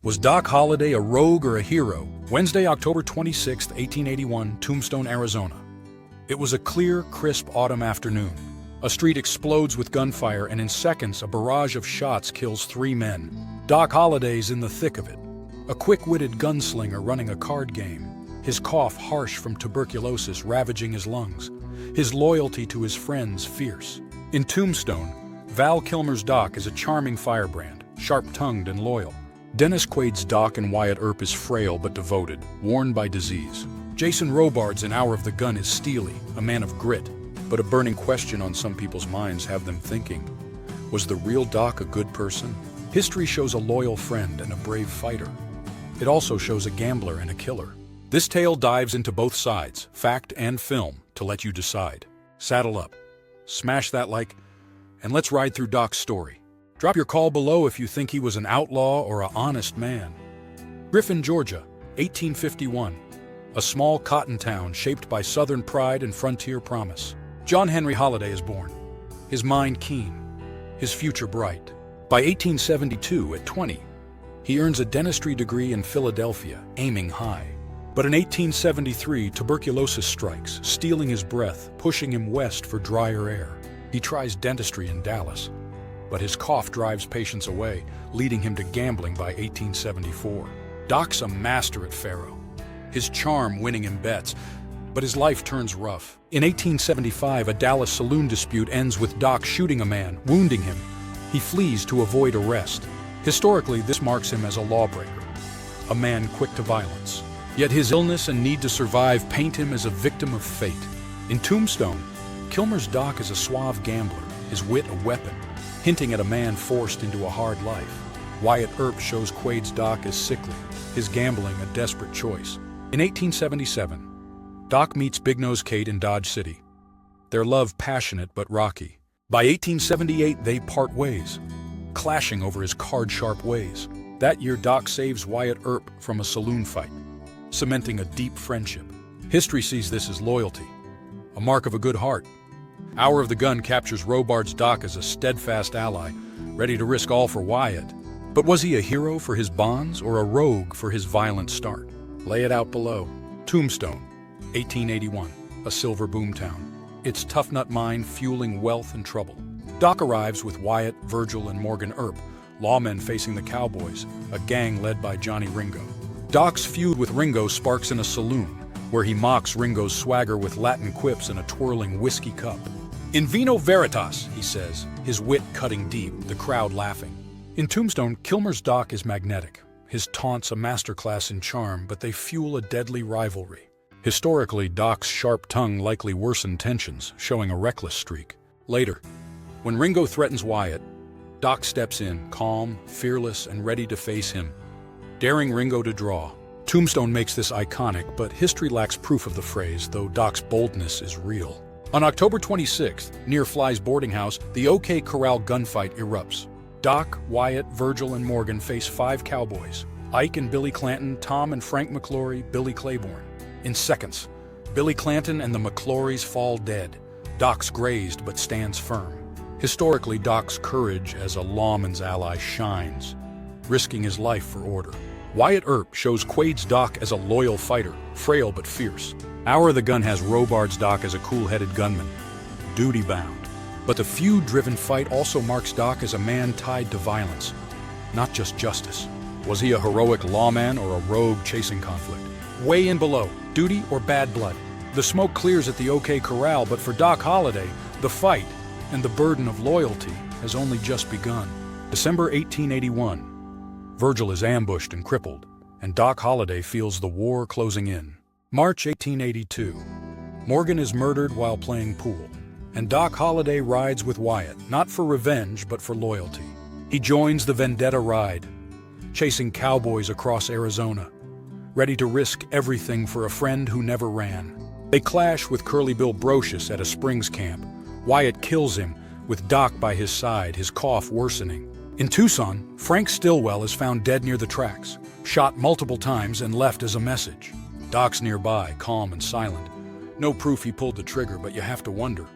Was Doc Holliday a rogue or a hero? Wednesday, October 26, 1881, Tombstone, Arizona. It was a clear, crisp autumn afternoon. A street explodes with gunfire, and in seconds, a barrage of shots kills 3 men. Doc Holliday's in the thick of it. A quick-witted gunslinger running a card game. His cough harsh from tuberculosis ravaging his lungs. His loyalty to his friends fierce. In Tombstone, Val Kilmer's Doc is a charming firebrand, sharp-tongued and loyal. Dennis Quaid's Doc in Wyatt Earp is frail but devoted, worn by disease. Jason Robards in Hour of the Gun is steely, a man of grit, but a burning question on some people's minds have them thinking, was the real Doc a good person? History shows a loyal friend and a brave fighter. It also shows a gambler and a killer. This tale dives into both sides, fact and film, to let you decide. Saddle up, smash that like, and let's ride through Doc's story. Drop your call below if you think he was an outlaw or an honest man. Griffin, Georgia, 1851. A small cotton town shaped by Southern pride and frontier promise. John Henry Holliday is born. His mind keen, his future bright. By 1872, at 20, he earns a dentistry degree in Philadelphia, aiming high. But in 1873, tuberculosis strikes, stealing his breath, pushing him west for drier air. He tries dentistry in Dallas, but his cough drives patients away, leading him to gambling by 1874. Doc's a master at faro, his charm winning him bets, but his life turns rough. In 1875, a Dallas saloon dispute ends with Doc shooting a man, wounding him. He flees to avoid arrest. Historically, this marks him as a lawbreaker, a man quick to violence. Yet his illness and need to survive paint him as a victim of fate. In Tombstone, Kilmer's Doc is a suave gambler, his wit a weapon, hinting at a man forced into a hard life. Wyatt Earp shows Quaid's Doc as sickly, his gambling a desperate choice. In 1877, Doc meets Big Nose Kate in Dodge City. Their love passionate but rocky. By 1878, they part ways, clashing over his card-sharp ways. That year, Doc saves Wyatt Earp from a saloon fight, cementing a deep friendship. History sees this as loyalty, a mark of a good heart. Hour of the Gun captures Robards' Doc as a steadfast ally, ready to risk all for Wyatt. But was he a hero for his bonds or a rogue for his violent start? Lay it out below. Tombstone, 1881, a silver boomtown. Its tough-nut mind fueling wealth and trouble. Doc arrives with Wyatt, Virgil, and Morgan Earp, lawmen facing the Cowboys, a gang led by Johnny Ringo. Doc's feud with Ringo sparks in a saloon, where he mocks Ringo's swagger with Latin quips and a twirling whiskey cup. In vino veritas, he says, his wit cutting deep, the crowd laughing. In Tombstone, Kilmer's Doc is magnetic, his taunts a masterclass in charm, but they fuel a deadly rivalry. Historically, Doc's sharp tongue likely worsened tensions, showing a reckless streak. Later, when Ringo threatens Wyatt, Doc steps in, calm, fearless, and ready to face him, daring Ringo to draw. Tombstone makes this iconic, but history lacks proof of the phrase, though Doc's boldness is real. On October 26th, near Fly's boarding house, the OK Corral gunfight erupts. Doc, Wyatt, Virgil, and Morgan face 5 cowboys. Ike and Billy Clanton, Tom and Frank McClory, Billy Claiborne. In seconds, Billy Clanton and the McClorys fall dead. Doc's grazed but stands firm. Historically, Doc's courage as a lawman's ally shines, risking his life for order. Wyatt Earp shows Quaid's Doc as a loyal fighter, frail but fierce. Hour of the Gun has Robards' Doc as a cool-headed gunman, duty-bound. But the feud-driven fight also marks Doc as a man tied to violence, not just justice. Was he a heroic lawman or a rogue chasing conflict? Weigh in below, duty or bad blood? The smoke clears at the OK Corral, but for Doc Holliday, the fight and the burden of loyalty has only just begun. December 1881. Virgil is ambushed and crippled, and Doc Holliday feels the war closing in. March 1882. Morgan is murdered while playing pool, and Doc Holliday rides with Wyatt, not for revenge, but for loyalty. He joins the vendetta ride, chasing cowboys across Arizona, ready to risk everything for a friend who never ran. They clash with Curly Bill Brocious at a Springs camp. Wyatt kills him, with Doc by his side, his cough worsening. In Tucson, Frank Stillwell is found dead near the tracks, shot multiple times and left as a message. Doc's nearby, calm and silent. No proof he pulled the trigger, but you have to wonder,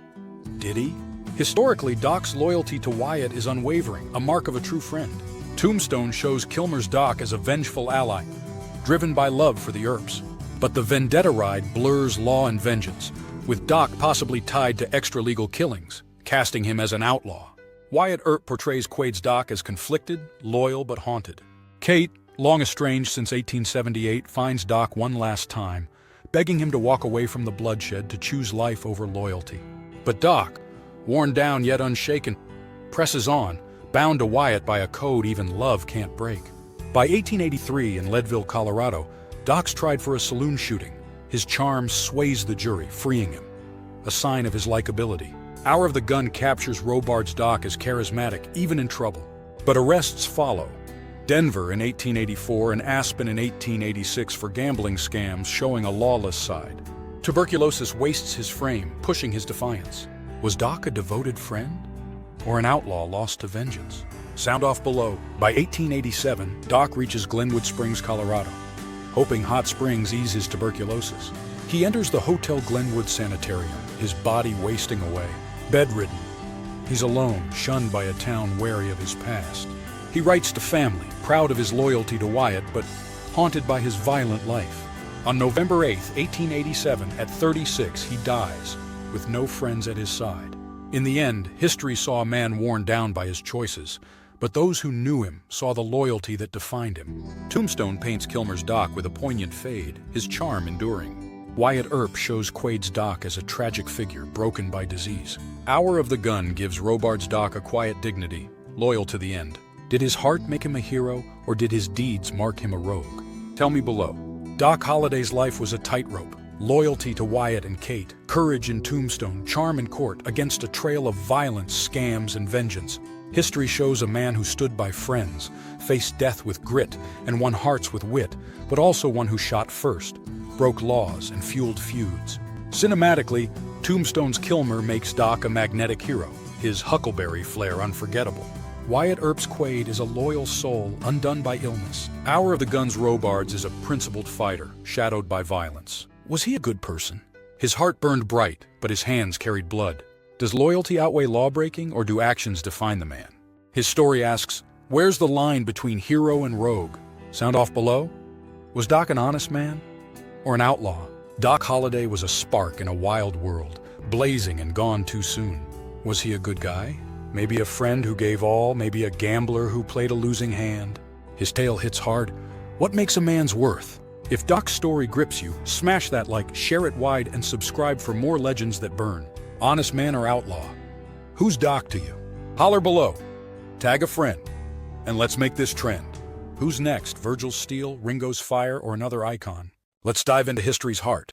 did he? Historically, Doc's loyalty to Wyatt is unwavering, a mark of a true friend. Tombstone shows Kilmer's Doc as a vengeful ally, driven by love for the Earps. But the vendetta ride blurs law and vengeance, with Doc possibly tied to extra-legal killings, casting him as an outlaw. Wyatt Earp portrays Quaid's Doc as conflicted, loyal, but haunted. Kate, long estranged since 1878, finds Doc one last time, begging him to walk away from the bloodshed to choose life over loyalty. But Doc, worn down yet unshaken, presses on, bound to Wyatt by a code even love can't break. By 1883 in Leadville, Colorado, Doc's tried for a saloon shooting. His charm sways the jury, freeing him, a sign of his likability. Hour of the Gun captures Robards Doc as charismatic, even in trouble. But arrests follow. Denver in 1884 and Aspen in 1886 for gambling scams, showing a lawless side. Tuberculosis wastes his frame, pushing his defiance. Was Doc a devoted friend? Or an outlaw lost to vengeance? Sound off below. By 1887, Doc reaches Glenwood Springs, Colorado, hoping hot springs ease his tuberculosis. He enters the Hotel Glenwood Sanitarium, his body wasting away. Bedridden, he's alone, shunned by a town wary of his past. He writes to family, proud of his loyalty to Wyatt, but haunted by his violent life. On November 8, 1887, at 36, he dies, with no friends at his side. In the end, history saw a man worn down by his choices, but those who knew him saw the loyalty that defined him. Tombstone paints Kilmer's Doc with a poignant fade, his charm enduring. Wyatt Earp shows Quaid's Doc as a tragic figure, broken by disease. Hour of the Gun gives Robards Doc a quiet dignity, loyal to the end. Did his heart make him a hero, or did his deeds mark him a rogue? Tell me below. Doc Holliday's life was a tightrope. Loyalty to Wyatt and Kate, courage in Tombstone, charm in court, against a trail of violence, scams, and vengeance. History shows a man who stood by friends, faced death with grit, and won hearts with wit, but also one who shot first, broke laws, and fueled feuds. Cinematically, Tombstone's Kilmer makes Doc a magnetic hero, his huckleberry flair unforgettable. Wyatt Earp's Quaid is a loyal soul undone by illness. Hour of the Gun's Robards is a principled fighter, shadowed by violence. Was he a good person? His heart burned bright, but his hands carried blood. Does loyalty outweigh lawbreaking, or do actions define the man? His story asks, where's the line between hero and rogue? Sound off below? Was Doc an honest man? Or an outlaw? Doc Holliday was a spark in a wild world, blazing and gone too soon. Was he a good guy? Maybe a friend who gave all, maybe a gambler who played a losing hand. His tale hits hard. What makes a man's worth? If Doc's story grips you, smash that like, share it wide, and subscribe for more legends that burn. Honest man or outlaw? Who's Doc to you? Holler below. Tag a friend. And let's make this trend. Who's next? Virgil's steel, Ringo's fire, or another icon? Let's dive into history's heart.